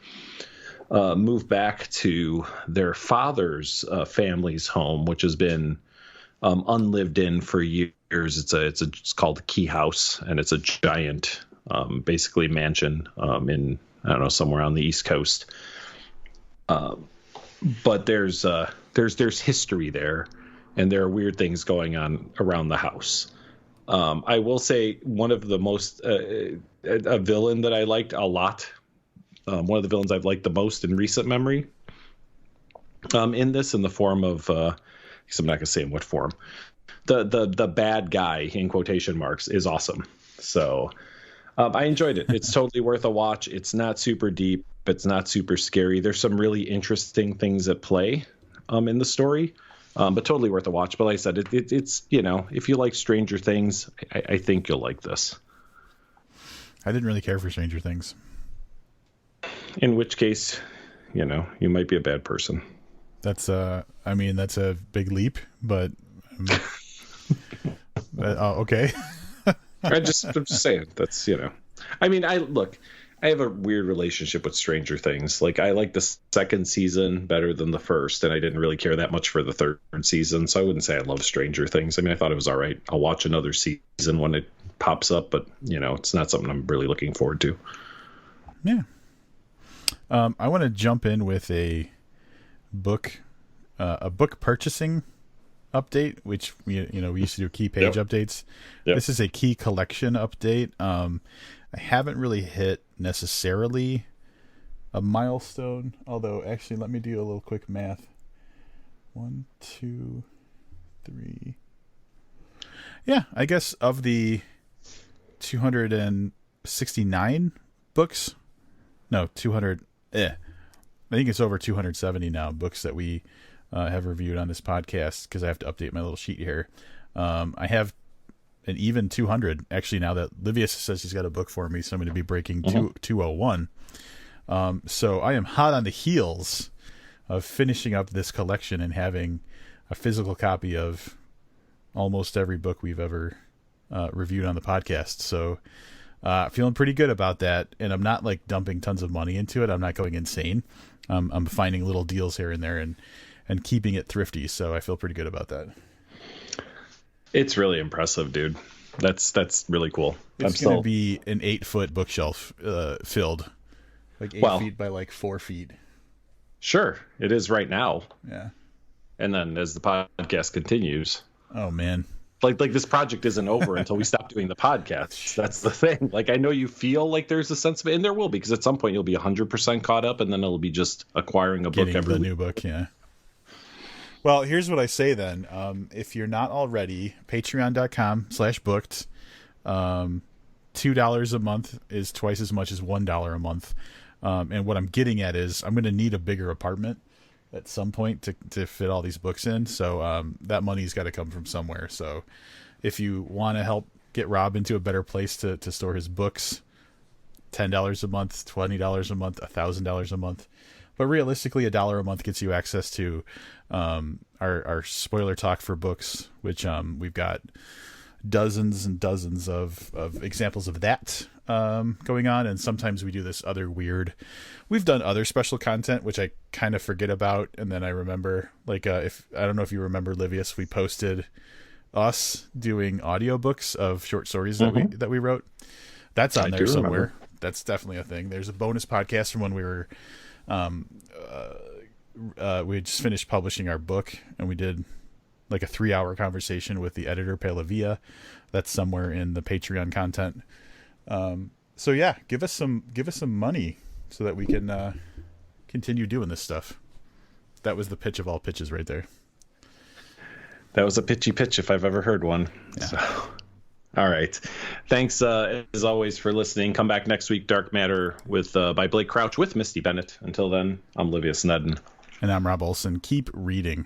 S2: Move back to their father's family's home, which has been unlived in for years. It's called the Key House, and it's a giant, basically mansion in, I don't know, somewhere on the East Coast. But there's history there, and there are weird things going on around the house. I will say one of the most a villain that I liked a lot. One of the villains I've liked the most in recent memory. In the form of, because I'm not gonna say in what form. The bad guy in quotation marks is awesome. So I enjoyed it. It's totally worth a watch. It's not super deep. It's not super scary. There's some really interesting things at play in the story, but totally worth a watch. But like I said, it's if you like Stranger Things, I think you'll like this.
S1: I didn't really care for Stranger Things.
S2: In which case, you might be a bad person.
S1: That's that's a big leap, but okay.
S2: I'm just saying that's I mean, I have a weird relationship with Stranger Things. Like I like the second season better than the first, and I didn't really care that much for the third season, so I wouldn't say I love Stranger Things. I mean, I thought it was all right. I'll watch another season when it pops up, but it's not something I'm really looking forward to.
S1: Yeah. I want to jump in with a book purchasing update, which we used to do key page updates. Yep. This is a key collection update. I haven't really hit necessarily a milestone, although actually let me do a little quick math. 1, 2, 3. Yeah, I guess of the 269 books. No, 200. I think it's over 270 now books that we have reviewed on this podcast, because I have to update my little sheet here. I have an even 200 actually now that Livius says he's got a book for me, so I'm going to be breaking 201. So I am hot on the heels of finishing up this collection and having a physical copy of almost every book we've ever reviewed on the podcast. So feeling pretty good about that, and I'm not like dumping tons of money into it. I'm not going insane. I'm finding little deals here and there and keeping it thrifty. So I feel pretty good about that.
S2: It's really impressive, dude. That's really cool.
S1: It's going to be an 8-foot bookshelf filled, like 8 feet by like 4 feet.
S2: Sure, it is right now.
S1: Yeah.
S2: And then as the podcast continues,
S1: oh man,
S2: like this project isn't over until we stop doing the podcast. That's the thing. Like, I know you feel like there's a sense of it, and there will be, because at some point you'll be 100% caught up, and then it'll be just acquiring a book every week.
S1: New book, yeah. Well, here's what I say then. If you're not already, patreon.com/booked. $2 a month is twice as much as $1 a month. And what I'm getting at is I'm going to need a bigger apartment at some point to fit all these books in. So that money's got to come from somewhere. So if you want to help get Rob into a better place to store his books, $10 a month, $20 a month, $1,000 a month. But realistically, $1 a month gets you access to our spoiler talk for books, which we've got dozens and dozens of examples of that going on. And sometimes we do this other we've done other special content, which I kind of forget about. And then I remember, like, I don't know if you remember, Livius, we posted us doing audiobooks of short stories that we wrote. That's on there somewhere. Remember. That's definitely a thing. There's a bonus podcast from when we were, we had just finished publishing our book, and we did like a 3-hour conversation with the editor, Pelavia. That's somewhere in the Patreon content. So yeah, give us some money so that we can continue doing this stuff. That was the pitch of all pitches right there.
S2: That was a pitchy pitch if I've ever heard one. Yeah. So, all right. Thanks as always for listening. Come back next week, Dark Matter by Blake Crouch with Misty Bennett. Until then, I'm Livius Nedden.
S1: And I'm Rob Olson. Keep reading.